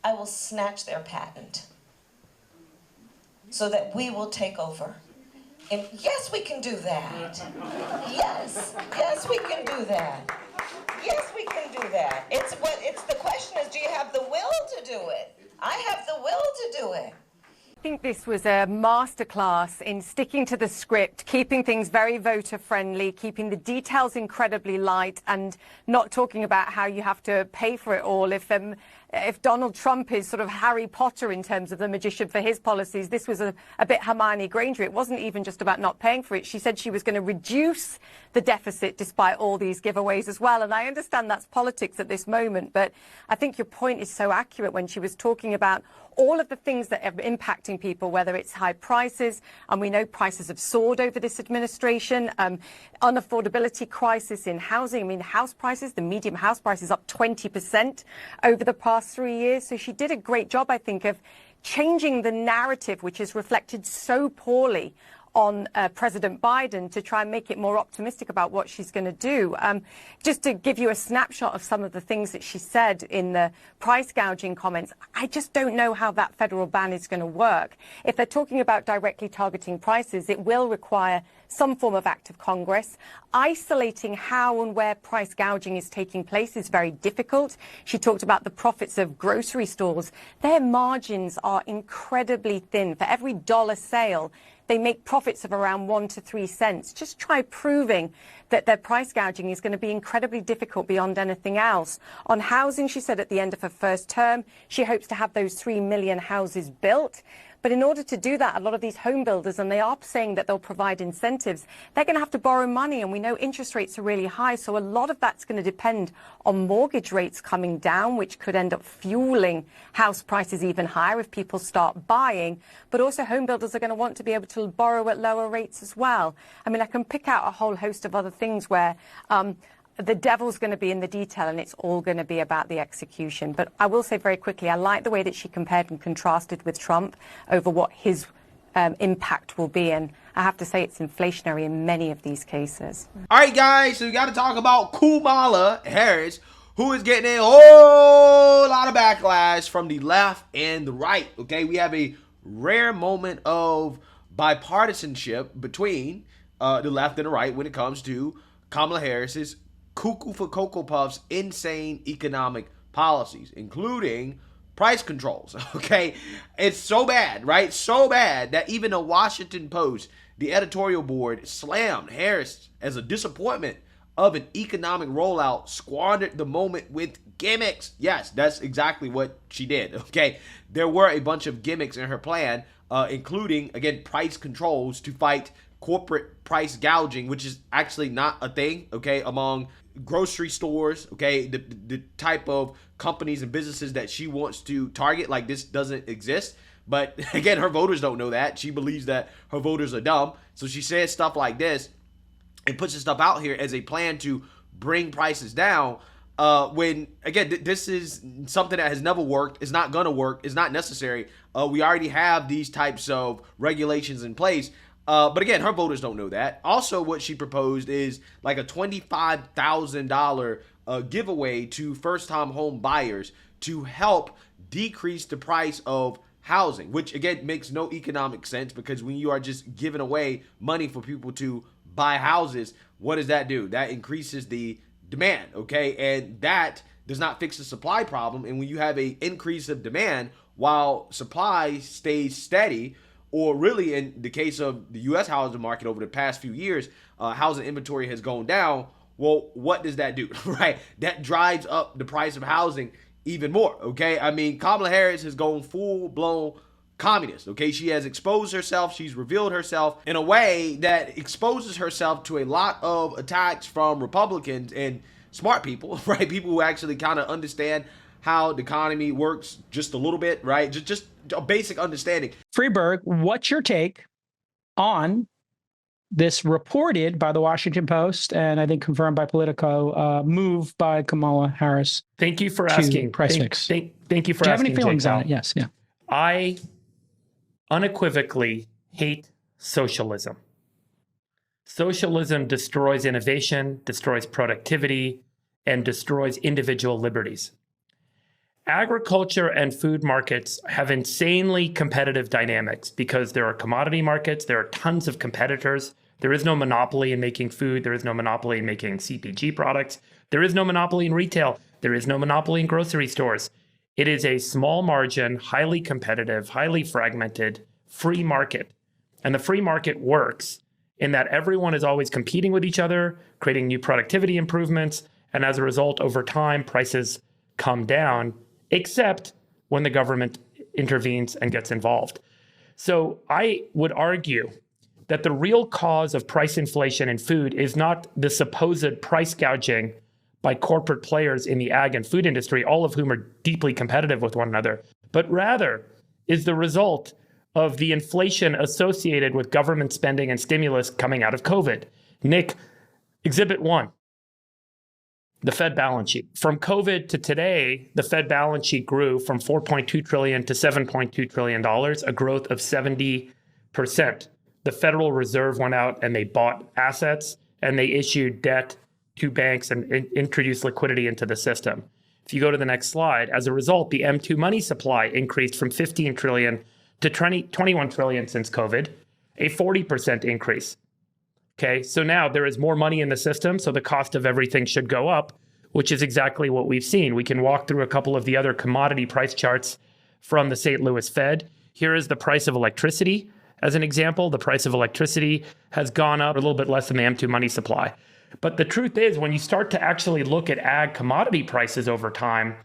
I will snatch their patent so that we will take over. And yes, we can do that. Yes, we can do that. Yes, we can do that. The question is, do you have the will to do it? I have the will to do it. I think this was a masterclass in sticking to the script, keeping things very voter friendly, keeping the details incredibly light, and not talking about how you have to pay for it all. If Donald Trump is sort of Harry Potter in terms of the magician for his policies, this was a bit Hermione Granger. It wasn't even just about not paying for it. She said she was going to reduce the deficit despite all these giveaways as well. And I understand that's politics at this moment, but I think your point is so accurate when she was talking about all of the things that are impacting people, whether it's high prices, and we know prices have soared over this administration, unaffordability crisis in housing. I mean, house prices, the median house price is up 20% over the past 3 years. So she did a great job, I think, of changing the narrative, which is reflected so poorly on President Biden, to try and make it more optimistic about what she's going to do. Just to give you a snapshot of some of the things that she said in the price gouging comments, I just don't know how that federal ban is going to work. If they're talking about directly targeting prices, it will require some form of act of Congress. Isolating how and where price gouging is taking place is very difficult. She talked about the profits of grocery stores. Their margins are incredibly thin. For every dollar sale, they make profits of around 1 to 3 cents. Just try proving that their price gouging is going to be incredibly difficult beyond anything else. On housing, she said at the end of her first term, she hopes to have those 3 million houses built. But in order to do that, a lot of these home builders, and they are saying that they'll provide incentives, they're going to have to borrow money. And we know interest rates are really high. So a lot of that's going to depend on mortgage rates coming down, which could end up fueling house prices even higher if people start buying. But also home builders are going to want to be able to borrow at lower rates as well. I mean, I can pick out a whole host of other things where the devil's going to be in the detail, and it's all going to be about the execution. But I will say very quickly, I like the way that she compared and contrasted with Trump over what his impact will be. And I have to say it's inflationary in many of these cases. All right, guys, so we got to talk about Kamala Harris, who is getting a whole lot of backlash from the left and the right. Okay, we have a rare moment of bipartisanship between the left and the right when it comes to Kamala Harris's cuckoo for Cocoa Puffs insane economic policies, including price controls. Okay, it's so bad, right? So bad that even the Washington Post, the editorial board, slammed Harris as a disappointment of an economic rollout, squandered the moment with gimmicks. Yes, that's exactly what she did. Okay, there were a bunch of gimmicks in her plan, including, again, price controls to fight corporate price gouging, which is actually not a thing, okay, among grocery stores, okay, the type of companies and businesses that she wants to target. Like, this doesn't exist. But again, her voters don't know that. She believes that her voters are dumb. So she says stuff like this and puts this stuff out here as a plan to bring prices down, when, again, this is something that has never worked. It's not going to work. It's not necessary. We already have these types of regulations in place. But again, her voters don't know that. Also, what she proposed is like a $25,000 giveaway to first-time home buyers to help decrease the price of housing, which again makes no economic sense, because when you are just giving away money for people to buy houses, what does that do? That increases the demand, okay? And that does not fix the supply problem. And when you have an increase of demand while supply stays steady, or really in the case of the U.S. housing market over the past few years, housing inventory has gone down. Well, what does that do, right? That drives up the price of housing even more, okay? I mean, Kamala Harris has gone full-blown communist, okay? She has exposed herself. She's revealed herself in a way that exposes herself to a lot of attacks from Republicans and smart people, right? People who actually kind of understand how the economy works just a little bit, right? Just a basic understanding. Freeberg, what's your take on this reported by the Washington Post and I think confirmed by Politico move by Kamala Harris? Thank you for asking. Price fix. Thank you for asking. Do you have any feelings Jake, on it? Yes. Yeah. I unequivocally hate socialism. Socialism destroys innovation, destroys productivity, and destroys individual liberties. Agriculture and food markets have insanely competitive dynamics because there are commodity markets, there are tons of competitors. There is no monopoly in making food, there is no monopoly in making CPG products, there is no monopoly in retail, there is no monopoly in grocery stores. It is a small margin, highly competitive, highly fragmented, free market. And the free market works in that everyone is always competing with each other, creating new productivity improvements, and as a result, over time, prices come down, except when the government intervenes and gets involved. So I would argue that the real cause of price inflation in food is not the supposed price gouging by corporate players in the ag and food industry, all of whom are deeply competitive with one another, but rather is the result of the inflation associated with government spending and stimulus coming out of COVID. Nick, Exhibit 1. The Fed balance sheet. From COVID to today, the Fed balance sheet grew from $4.2 trillion to $7.2 trillion, a growth of 70%. The Federal Reserve went out and they bought assets and they issued debt to banks and introduced liquidity into the system. If you go to the next slide, as a result, the M2 money supply increased from 15 trillion to 21 trillion since COVID, a 40% increase. Okay, so now there is more money in the system, so the cost of everything should go up, which is exactly what we've seen. We can walk through a couple of the other commodity price charts from the St. Louis Fed. Here is the price of electricity. As an example, the price of electricity has gone up a little bit less than the M2 money supply. But the truth is, when you start to actually look at ag commodity prices over time,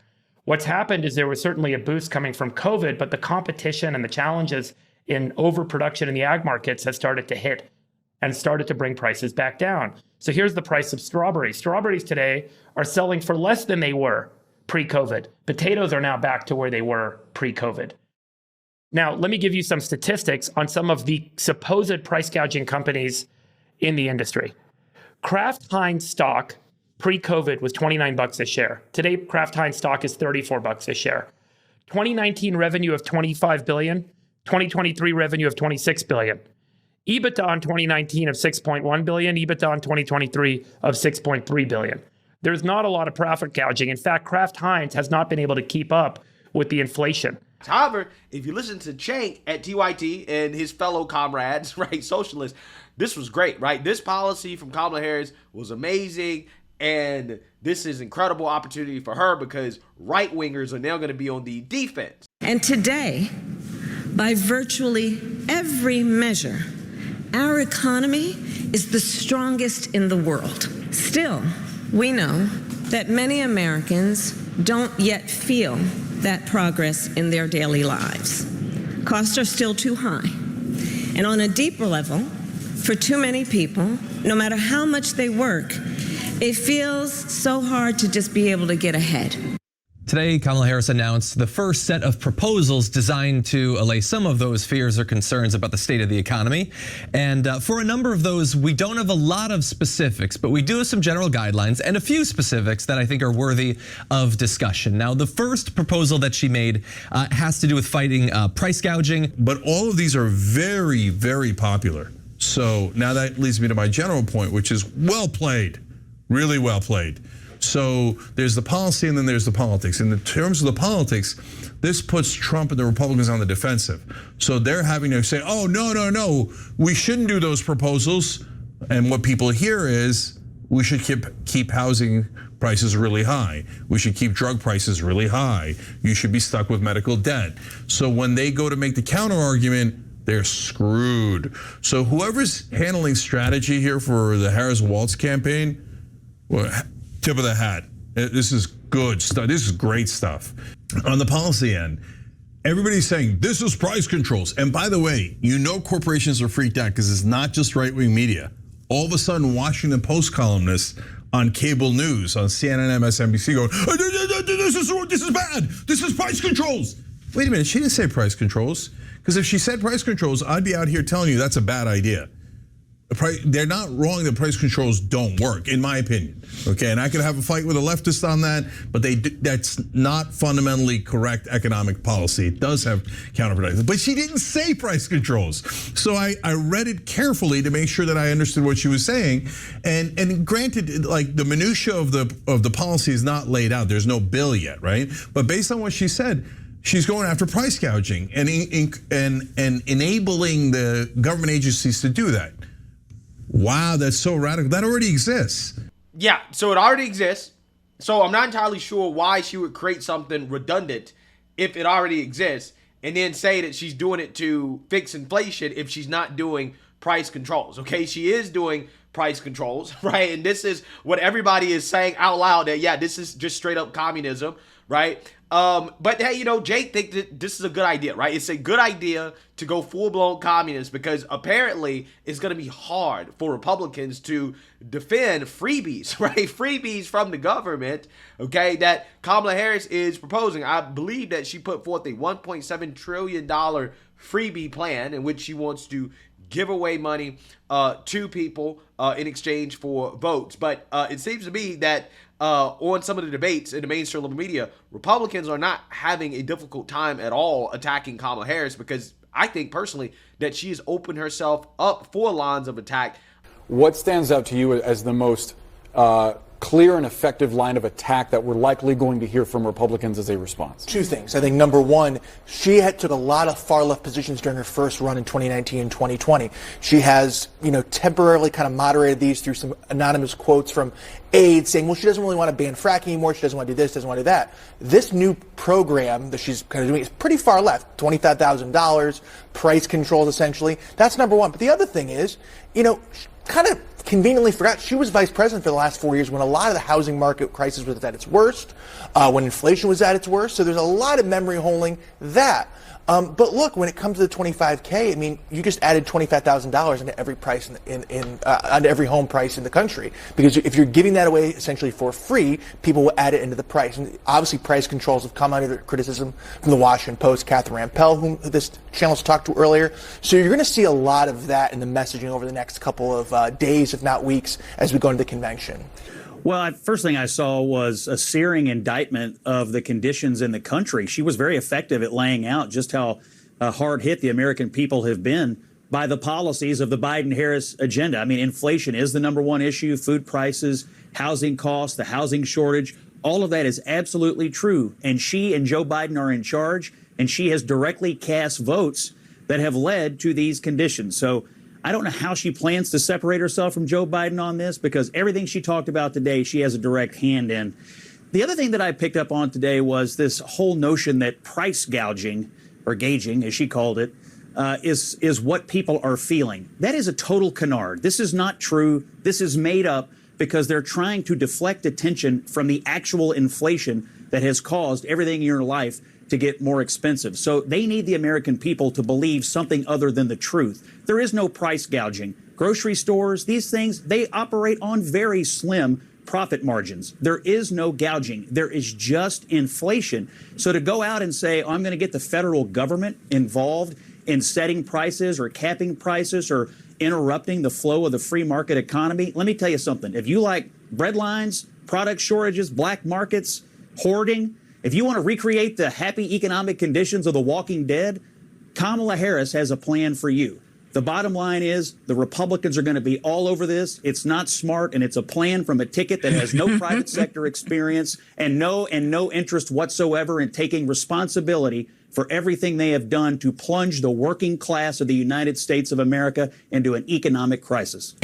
what's happened is there was certainly a boost coming from COVID, but the competition and the challenges in overproduction in the ag markets has started to hit and started to bring prices back down. So here's the price of strawberries. Strawberries today are selling for less than they were pre-COVID. Potatoes are now back to where they were pre-COVID. Now, let me give you some statistics on some of the supposed price gouging companies in the industry. Kraft Heinz stock pre-COVID was $29 a share. Today, Kraft Heinz stock is $34 a share. 2019 revenue of $25 billion, 2023 revenue of $26 billion. EBITDA in 2019 of $6.1 billion, EBITDA in 2023 of $6.3 billion. There's not a lot of profit gouging. In fact, Kraft Heinz has not been able to keep up with the inflation. However, if you listen to Cenk at TYT and his fellow comrades, right, socialists, this was great, right? This policy from Kamala Harris was amazing, and this is incredible opportunity for her because right-wingers are now going to be on the defense. And today, by virtually every measure, our economy is the strongest in the world. Still, we know that many Americans don't yet feel that progress in their daily lives. Costs are still too high. And on a deeper level, for too many people, no matter how much they work, it feels so hard to just be able to get ahead. Today, Kamala Harris announced the first set of proposals designed to allay some of those fears or concerns about the state of the economy. And for a number of those, we don't have a lot of specifics, but we do have some general guidelines and a few specifics that I think are worthy of discussion. Now, the first proposal that she made has to do with fighting price gouging. But all of these are very, very popular. So now that leads me to my general point, which is well played, really well played. So there's the policy and then there's the politics. In the terms of the politics, this puts Trump and the Republicans on the defensive. So they're having to say, oh, no, we shouldn't do those proposals. And what people hear is we should keep housing prices really high. We should keep drug prices really high. You should be stuck with medical debt. So when they go to make the counter argument, they're screwed. So whoever's handling strategy here for the Harris-Walz campaign, well, tip of the hat. This is good stuff. This is great stuff. On the policy end, everybody's saying this is price controls. And by the way, you know corporations are freaked out because it's not just right-wing media. All of a sudden, Washington Post columnists on cable news, on CNN, MSNBC going, this is bad. This is price controls. Wait a minute, she didn't say price controls. Because if she said price controls, I'd be out here telling you that's a bad idea. They're not wrong that price controls don't work, in my opinion. Okay, and I could have a fight with a leftist on that, but that's not fundamentally correct economic policy. It does have counterproductive. But she didn't say price controls. So I read it carefully to make sure that I understood what she was saying. And granted, like the minutia of the policy is not laid out. There's no bill yet, right? But based on what she said, she's going after price gouging and enabling the government agencies to do that. Wow, that's so radical. That already exists. Yeah, so it already exists. So I'm not entirely sure why she would create something redundant if it already exists and then say that she's doing it to fix inflation if she's not doing price controls. Okay, she is doing price controls, right? And this is what everybody is saying out loud, that, yeah, this is just straight up communism, right? But hey, Jake thinks that this is a good idea, right? It's a good idea to go full-blown communist because apparently it's going to be hard for Republicans to defend freebies, right? Freebies from the government, okay, that Kamala Harris is proposing. I believe that she put forth a $1.7 trillion freebie plan in which she wants to give away money to people in exchange for votes. But it seems to me that on some of the debates in the mainstream media, Republicans are not having a difficult time at all attacking Kamala Harris because I think personally that she has opened herself up for lines of attack. What stands out to you as the most clear and effective line of attack that we're likely going to hear from Republicans as a response? Two things. I think number one, she took a lot of far left positions during her first run in 2019 and 2020. She has, temporarily kind of moderated these through some anonymous quotes from aides saying, well, she doesn't really want to ban fracking anymore. She doesn't want to do this, doesn't want to do that. This new program that she's kind of doing is pretty far left, $25,000, price controls essentially. That's number one. But the other thing is, kind of conveniently forgot she was vice president for the last 4 years when a lot of the housing market crisis was at its worst, when inflation was at its worst. So there's a lot of memory holding that. But look, when it comes to the $25K, I mean, you just added $25,000 into every price onto every home price in the country. Because if you're giving that away essentially for free, people will add it into the price. And obviously, price controls have come under criticism from the Washington Post, Catherine Rampell, whom this channel's talked to earlier. So you're going to see a lot of that in the messaging over the next couple of days, if not weeks, as we go into the convention. Well, first thing I saw was a searing indictment of the conditions in the country. She was very effective at laying out just how hard hit the American people have been by the policies of the Biden-Harris agenda. I mean, inflation is the number one issue, food prices, housing costs, the housing shortage. All of that is absolutely true. And she and Joe Biden are in charge, and she has directly cast votes that have led to these conditions. So I don't know how she plans to separate herself from Joe Biden on this, because everything she talked about today, she has a direct hand in. The other thing that I picked up on today was this whole notion that price gouging, or gauging, as she called it, is what people are feeling. That is a total canard. This is not true. This is made up because they're trying to deflect attention from the actual inflation that has caused everything in your life to get more expensive. So they need the American people to believe something other than the truth. There is no price gouging. Grocery stores, these things, they operate on very slim profit margins. There is no gouging. There is just inflation. So to go out and say, I'm going to get the federal government involved in setting prices or capping prices or interrupting the flow of the free market economy, let me tell you something. If you like bread lines, product shortages, black markets, hoarding, if you want to recreate the happy economic conditions of The Walking Dead, Kamala Harris has a plan for you. The bottom line is the Republicans are going to be all over this. It's not smart, and it's a plan from a ticket that has no private sector experience and no interest whatsoever in taking responsibility for everything they have done to plunge the working class of the United States of America into an economic crisis.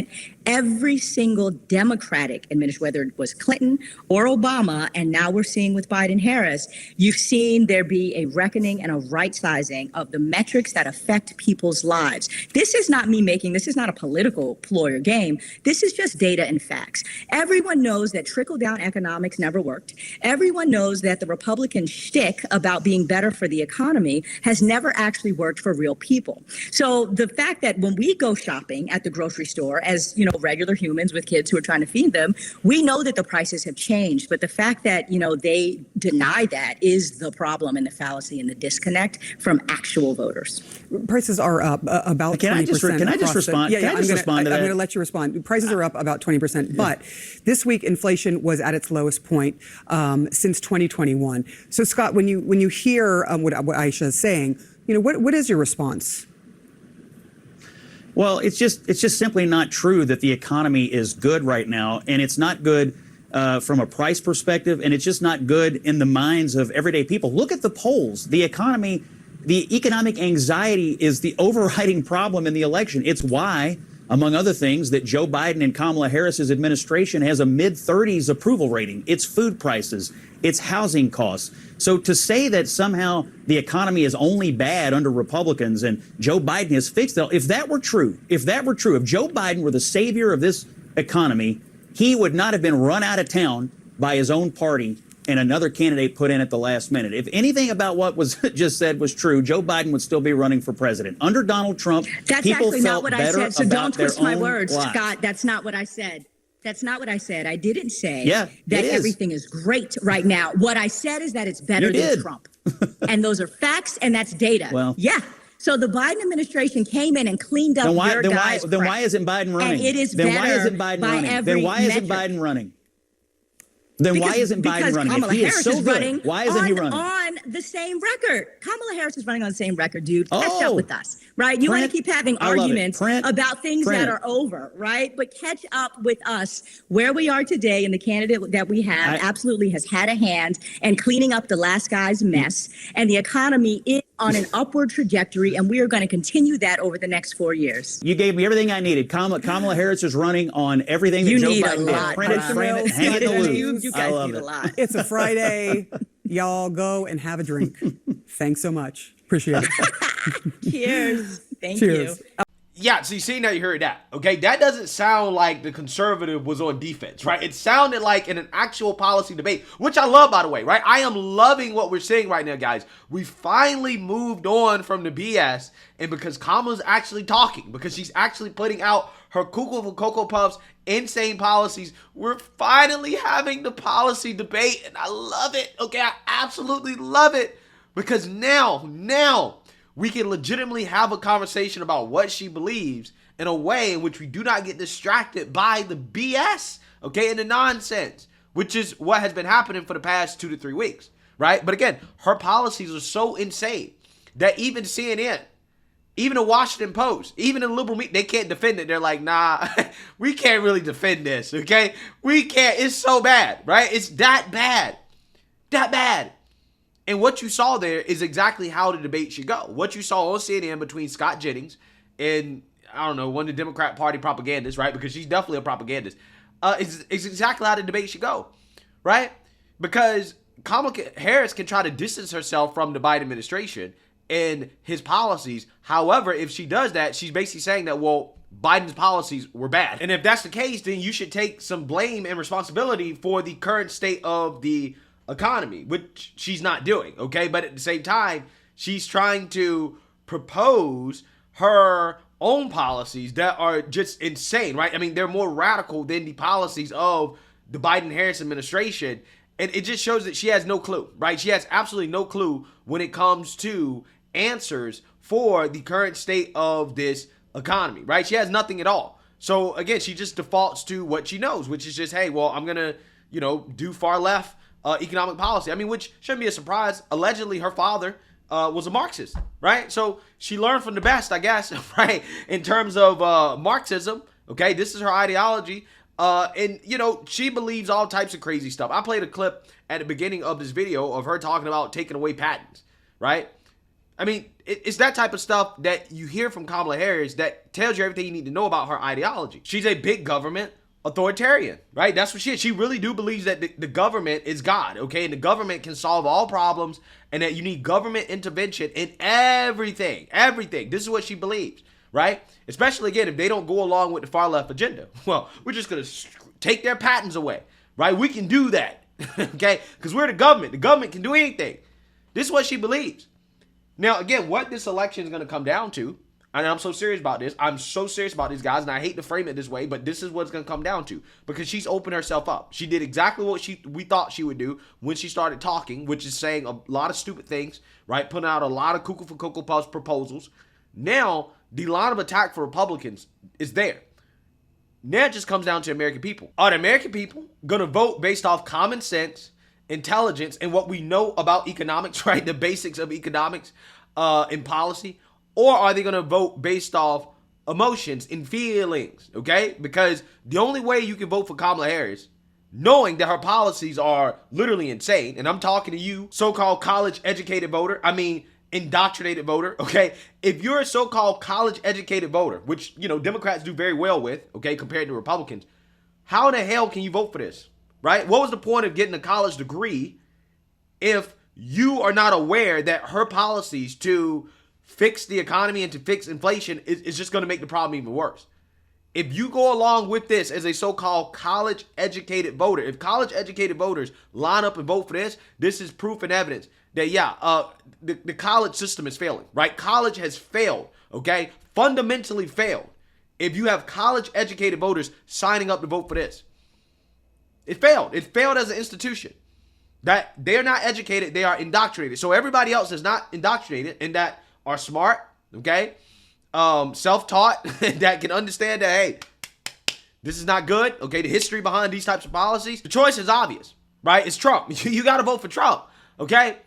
Every single Democratic administration, whether it was Clinton or Obama, and now we're seeing with Biden-Harris, you've seen there be a reckoning and a right-sizing of the metrics that affect people's lives. This is not me this is not a political ploy or game. This is just data and facts. Everyone knows that trickle-down economics never worked. Everyone knows that the Republican shtick about being better for the economy economy has never actually worked for real people. So the fact that when we go shopping at the grocery store as, regular humans with kids who are trying to feed them, we know that the prices have changed. But the fact that, they deny that is the problem and the fallacy and the disconnect from actual voters. Prices are up about 20%. Can I just respond? Yeah, Can I just respond to that? I'm going to let you respond. Prices are up about 20%. But this week, inflation was at its lowest point since 2021. So, Scott, when you hear what Aisha is saying, what is your response? Well, it's just simply not true that the economy is good right now, and it's not good from a price perspective, and it's just not good in the minds of everyday people. Look at the polls. The economic anxiety is the overriding problem in the election. It's why, among other things, that Joe Biden and Kamala Harris's administration has a mid-30s approval rating. It's food prices. It's housing costs. So to say that somehow the economy is only bad under Republicans and Joe Biden has fixed it, if that were true, if Joe Biden were the savior of this economy, he would not have been run out of town by his own party and another candidate put in at the last minute. If anything about what was just said was true, Joe Biden would still be running for president. Under Donald Trump, That's people actually felt not what I better said. So about don't their twist my own words, lives. Scott. That's not what I said. That's not what I said. I didn't say Yeah, that it is. everything is great right now. What I said is that it's better You than did. Trump. And those are facts, and that's data. Well. Yeah. So the Biden administration came in and cleaned up your guys' then why crap. isn't Biden running? And it is then why better isn't Biden by running? every Then why isn't metric. Biden running? Then why isn't Biden running? Kamala If he Harris is so is good, running why isn't he running? on the same record. Kamala Harris is running on the same record, dude. Catch Oh. up with us, right? You want to Print. keep having I love it. arguments Print. about things Print that it. are over, right? But catch up with us where we are today, and the candidate that we have absolutely has had a hand in cleaning up the last guy's mess, and the economy is on an upward trajectory, and we are going to continue that over the next 4 years. You gave me everything I needed. Kamala Harris is running on everything that You Joe need a Biden lot, did. Print it, Bob. frame it, hang it in the loop. You I guys love need it. a lot. It's a Friday. Y'all go and have a drink. Thanks so much. Appreciate it. Cheers. Thank Cheers. you. Yeah, so you see now you heard that, okay? That doesn't sound like the conservative was on defense, right? It sounded like in an actual policy debate, which I love, by the way, right? I am loving what we're seeing right now, guys. We finally moved on from the BS, and because Kamala's actually talking, because she's actually putting out her cuckoo for Cocoa Puffs, insane policies, we're finally having the policy debate, and I love it, okay? I absolutely love it, because now, we can legitimately have a conversation about what she believes in a way in which we do not get distracted by the BS, okay, and the nonsense, which is what has been happening for the past 2 to 3 weeks, right? But again, her policies are so insane that even CNN, even the Washington Post, even the liberal media, they can't defend it. They're like, nah, we can't really defend this, okay? We can't. It's so bad, right? It's that bad. That bad. And what you saw there is exactly how the debate should go. What you saw on CNN between Scott Jennings and, I don't know, one of the Democrat Party propagandists, right? Because she's definitely a propagandist. Is exactly how the debate should go, right? Because Kamala Harris can try to distance herself from the Biden administration and his policies. However, if she does that, she's basically saying that, well, Biden's policies were bad. And if that's the case, then you should take some blame and responsibility for the current state of the economy, which she's not doing, okay? But at the same time, she's trying to propose her own policies that are just insane, right? I mean, they're more radical than the policies of the Biden-Harris administration, and it just shows that she has no clue, right? She has absolutely no clue when it comes to answers for the current state of this economy, right? She has nothing at all. So again, she just defaults to what she knows, which is just, hey, well, I'm gonna, do far left economic policy. I mean, which shouldn't be a surprise. Allegedly, her father was a Marxist, right? So she learned from the best, I guess, right? In terms of Marxism, okay? This is her ideology. And, she believes all types of crazy stuff. I played a clip at the beginning of this video of her talking about taking away patents, right? I mean, it's that type of stuff that you hear from Kamala Harris that tells you everything you need to know about her ideology. She's a big government authoritarian, right? That's what she is. She really do believes that the government is God, okay? And the government can solve all problems and that you need government intervention in everything. This is what she believes, right? Especially, again, if they don't go along with the far left agenda. Well, we're just going to take their patents away, right? We can do that, okay? Because we're the government. The government can do anything. This is what she believes. Now, again, what this election is going to come down to, and I'm so serious about this. I'm so serious about these guys, and I hate to frame it this way, but this is what it's going to come down to, because she's opened herself up. She did exactly what we thought she would do when she started talking, which is saying a lot of stupid things, right? Putting out a lot of cuckoo for Cocoa Puffs proposals. Now, the line of attack for Republicans is there. Now it just comes down to American people. Are the American people going to vote based off common sense, intelligence, and what we know about economics, right? The basics of economics and policy? Or are they going to vote based off emotions and feelings, okay? Because the only way you can vote for Kamala Harris, knowing that her policies are literally insane, and I'm talking to you, so-called college-educated voter, indoctrinated voter, okay? If you're a so-called college-educated voter, which, Democrats do very well with, okay, compared to Republicans, how the hell can you vote for this, right? What was the point of getting a college degree if you are not aware that her policies to fix the economy and to fix inflation is just going to make the problem even worse? If you go along with this as a so-called college-educated voter, if college-educated voters line up and vote for this, this is proof and evidence that, the college system is failing, right? College has failed, okay? Fundamentally failed. If you have college-educated voters signing up to vote for this, it failed. It failed as an institution. That they're not educated, they are indoctrinated. So everybody else is not indoctrinated and that are smart, okay? Self-taught, that can understand that, hey, this is not good, okay? The history behind these types of policies. The choice is obvious, right? It's Trump. You got to vote for Trump, okay?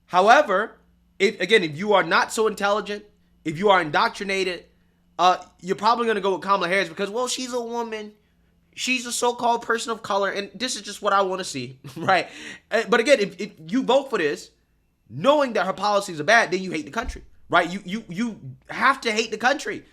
However, if you are not so intelligent, if you are indoctrinated, you're probably going to go with Kamala Harris because, well, she's a woman. She's a so-called person of color, and this is just what I want to see, right? But again, if you vote for this, knowing that her policies are bad, then you hate the country, right? You have to hate the country,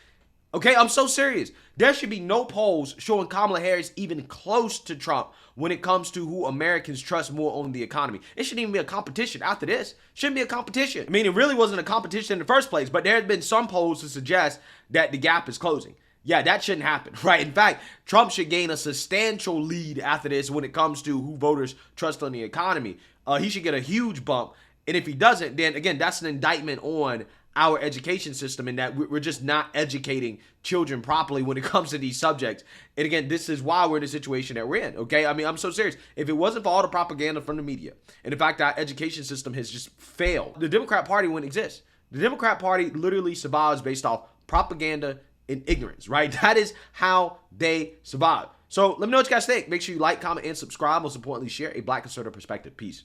okay? I'm so serious. There should be no polls showing Kamala Harris even close to Trump when it comes to who Americans trust more on the economy. It shouldn't even be a competition after this. Shouldn't be a competition. It really wasn't a competition in the first place, but there have been some polls to suggest that the gap is closing. Yeah, that shouldn't happen, right? In fact, Trump should gain a substantial lead after this when it comes to who voters trust on the economy. He should get a huge bump. And if he doesn't, then again, that's an indictment on our education system and that we're just not educating children properly when it comes to these subjects. And again, this is why we're in the situation that we're in, okay? I'm so serious. If it wasn't for all the propaganda from the media and the fact that our education system has just failed, the Democrat Party wouldn't exist. The Democrat Party literally survives based off propaganda and ignorance, right? That is how they survive. So let me know what you guys think. Make sure you like, comment, and subscribe. Most importantly, share a Black conservative perspective. Peace.